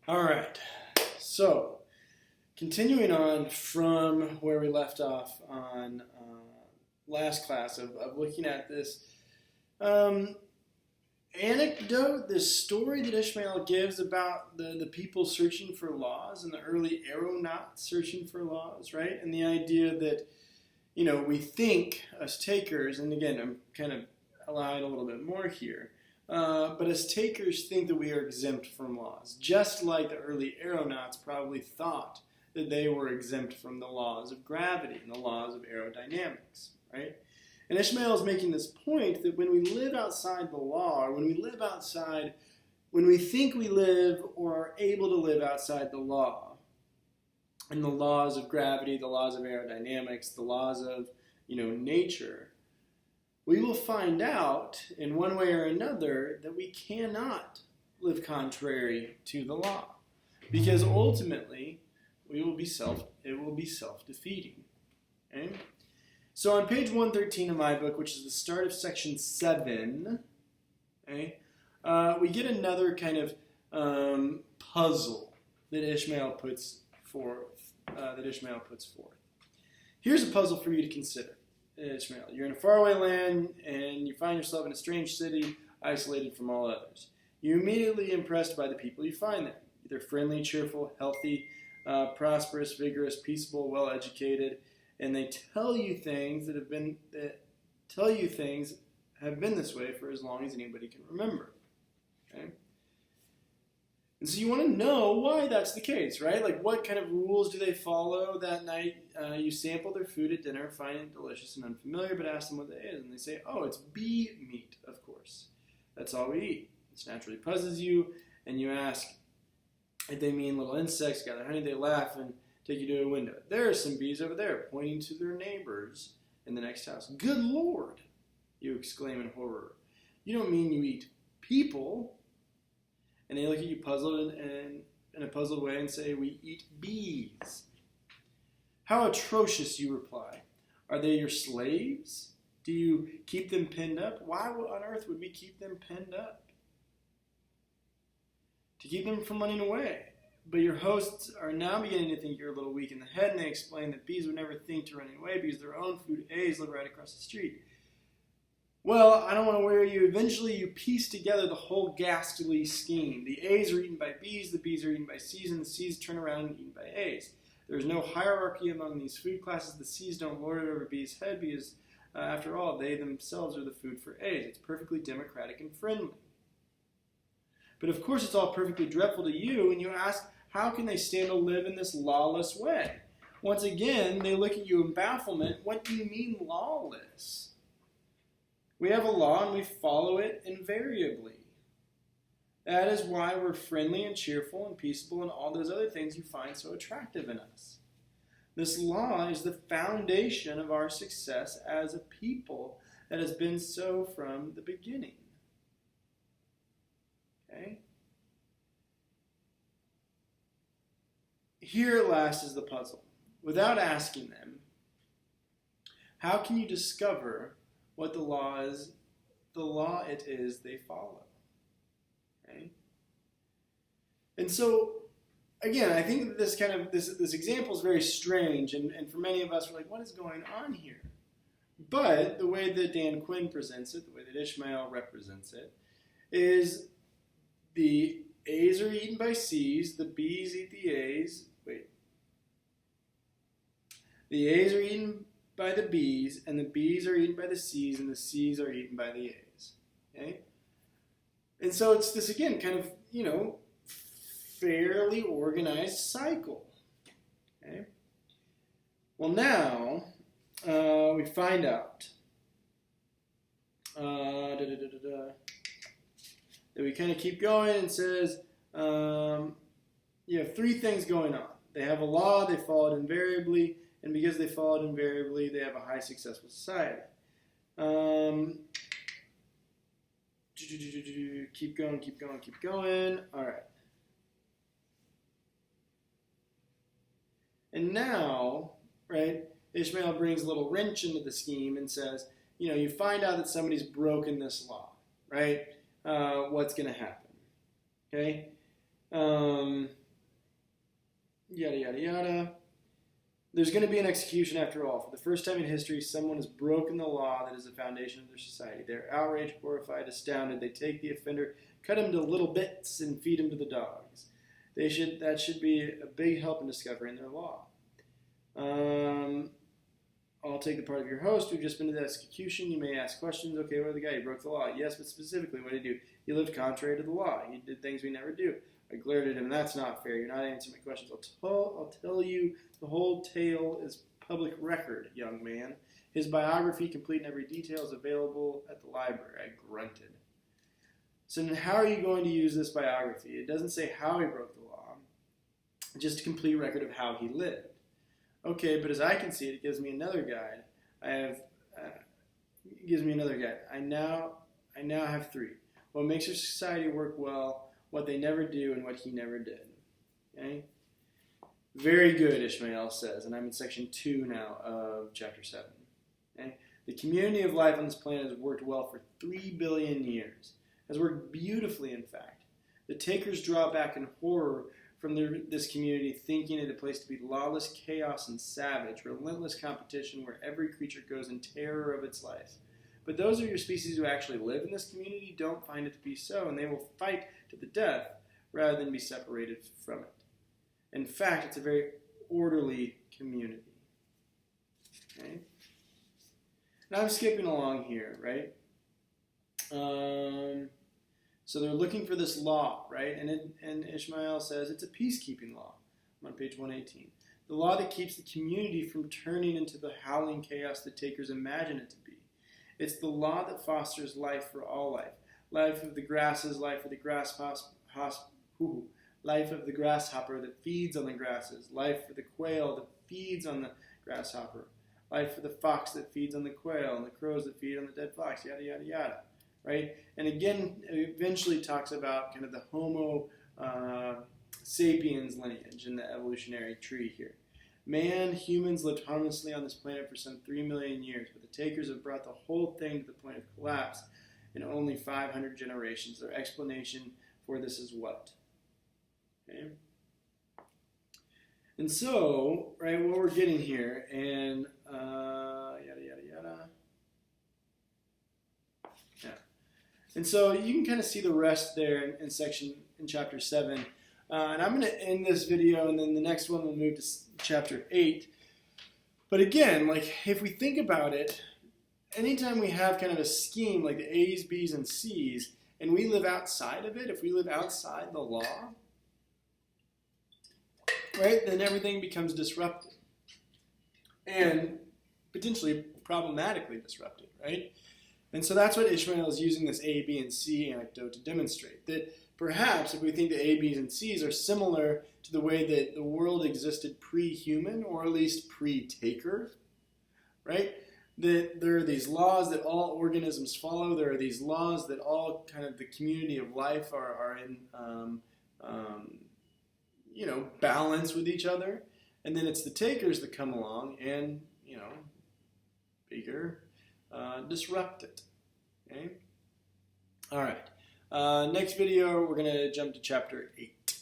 All right, so continuing on from where we left off on last class of looking at this um, anecdote, this story that Ishmael gives about the people searching for laws and the early aeronauts searching for laws, right? And the idea that, we think as takers, and again, I'm kind of allowing a little bit more here, but as takers think that we are exempt from laws, just like the early aeronauts probably thought that they were exempt from the laws of gravity and the laws of aerodynamics, right? And Ishmael is making this point that when we live outside the law, or when we think we live or are able to live outside the law, and the laws of gravity, the laws of aerodynamics, the laws of, nature, we will find out in one way or another that we cannot live contrary to the law, because ultimately it will be self-defeating. Okay? So on page 113 of my book, which is the start of section 7, okay, we get another kind of puzzle that Ishmael puts forth. Here's a puzzle for you to consider, Ishmael. You're in a faraway land, and you find yourself in a strange city, isolated from all others. You're immediately impressed by the people you find there. They're friendly, cheerful, healthy, prosperous, vigorous, peaceable, well-educated, and they tell you things have been this way for as long as anybody can remember. Okay? And so you want to know why that's the case, right? Like, what kind of rules do they follow that night? You sample their food at dinner, find it delicious and unfamiliar, but ask them what it is. And they say, oh, it's bee meat, of course. That's all we eat. This naturally puzzles you, and you ask if they mean little insects gather honey. They laugh and take you to a window. There are some bees over there, pointing to their neighbors in the next house. Good Lord, you exclaim in horror. You don't mean you eat people? And they look at you puzzled and in a puzzled way and say, we eat bees. How atrocious, you reply. Are they your slaves? Do you keep them pinned up? Why on earth would we keep them pinned up? To keep them from running away. But your hosts are now beginning to think you're a little weak in the head, and they explain that bees would never think to running away because their own food A's live right across the street. Well, I don't want to weary you. Eventually, you piece together the whole ghastly scheme. The A's are eaten by B's, the B's are eaten by C's, and the C's turn around and eaten by A's. There is no hierarchy among these food classes. The C's don't lord it over B's head because, after all, they themselves are the food for A's. It's perfectly democratic and friendly. But of course, it's all perfectly dreadful to you, and you ask, how can they stand to live in this lawless way? Once again, they look at you in bafflement. What do you mean lawless? We have a law and we follow it invariably. That is why we're friendly and cheerful and peaceable and all those other things you find so attractive in us. This law is the foundation of our success as a people that has been so from the beginning. Okay? Here at last is the puzzle. Without asking them, how can you discover what the law it is they follow? Okay? And so, again, I think that this example is very strange, and for many of us, we're like, what is going on here? But the way that Dan Quinn presents it, the way that Ishmael represents it, is the A's are eaten by C's, the B's eat the A's. The A's are eaten by the B's, and the B's are eaten by the C's, and the C's are eaten by the A's. Okay? And so it's this, again, kind of, fairly organized cycle. Okay? Well, now, we find out that we kind of keep going and says, you have three things going on. They have a law, they follow it invariably, and because they follow it invariably, they have a high successful society. Keep going. All right. And now, right, Ishmael brings a little wrench into the scheme and says, you find out that somebody's broken this law, right? What's going to happen? Okay? Yada, yada, yada. There's going to be an execution after all. For the first time in history, someone has broken the law that is the foundation of their society. They're outraged, horrified, astounded. They take the offender, cut him to little bits, and feed him to the dogs. That should be a big help in discovering their law. I'll take the part of your host. We've just been to the execution. You may ask questions. Okay, what the guy? He broke the law. Yes, but specifically, what did he do? He lived contrary to the law. He did things we never do. I glared at him. That's not fair. You're not answering my questions. I'll tell you the whole tale is public record, young man. His biography, complete in every detail, is available at the library. I grunted. So then how are you going to use this biography? It doesn't say how he broke the law, just a complete record of how he lived. Okay, but as I can see it, it gives me another guide. It gives me another guide. I now have three. What makes your society work well, what they never do, and what he never did. Okay? Very good, Ishmael says, and I'm in section 2 now of chapter 7. Okay? The community of life on this planet has worked well for 3 billion years. Has worked beautifully, in fact. The takers draw back in horror from this community, thinking it a place to be lawless chaos and savage, relentless competition where every creature goes in terror of its life. But those of your species who actually live in this community don't find it to be so, and they will fight to the death rather than be separated from it. In fact, it's a very orderly community. Okay? Now I'm skipping along here, right? So they're looking for this law, right? And Ishmael says it's a peacekeeping law. I'm on page 118. The law that keeps the community from turning into the howling chaos the takers imagine it to be. It's the law that fosters life for all life. Life of the grasses, life of the life of the grasshopper that feeds on the grasses, life for the quail that feeds on the grasshopper, life for the fox that feeds on the quail, and the crows that feed on the dead fox, yada, yada, yada. Right? And again, it eventually talks about kind of the Homo sapiens lineage in the evolutionary tree here. Humans lived harmlessly on this planet for some 3 million years, but the takers have brought the whole thing to the point of collapse in only 500 generations. Their explanation for this is what? Okay? And so, right, what we're getting here, and yada, yada, yada. Yeah. And so you can kind of see the rest there in chapter 7. And I'm going to end this video, and then the next one we'll move to chapter 8. But again, like if we think about it, anytime we have kind of a scheme like the A's, B's, and C's, and we live outside of it, if we live outside the law, right, then everything becomes disrupted. And potentially problematically disrupted, right? And so that's what Ishmael is using this A, B, and C anecdote to demonstrate. That perhaps if we think the A, B's, and C's are similar to the way that the world existed pre-human, or at least pre-taker, right? That there are these laws that all organisms follow. There are these laws that all kind of the community of life are in, balance with each other. And then it's the takers that come along and, disrupt it. Okay? All right. Next video, we're going to jump to chapter 8.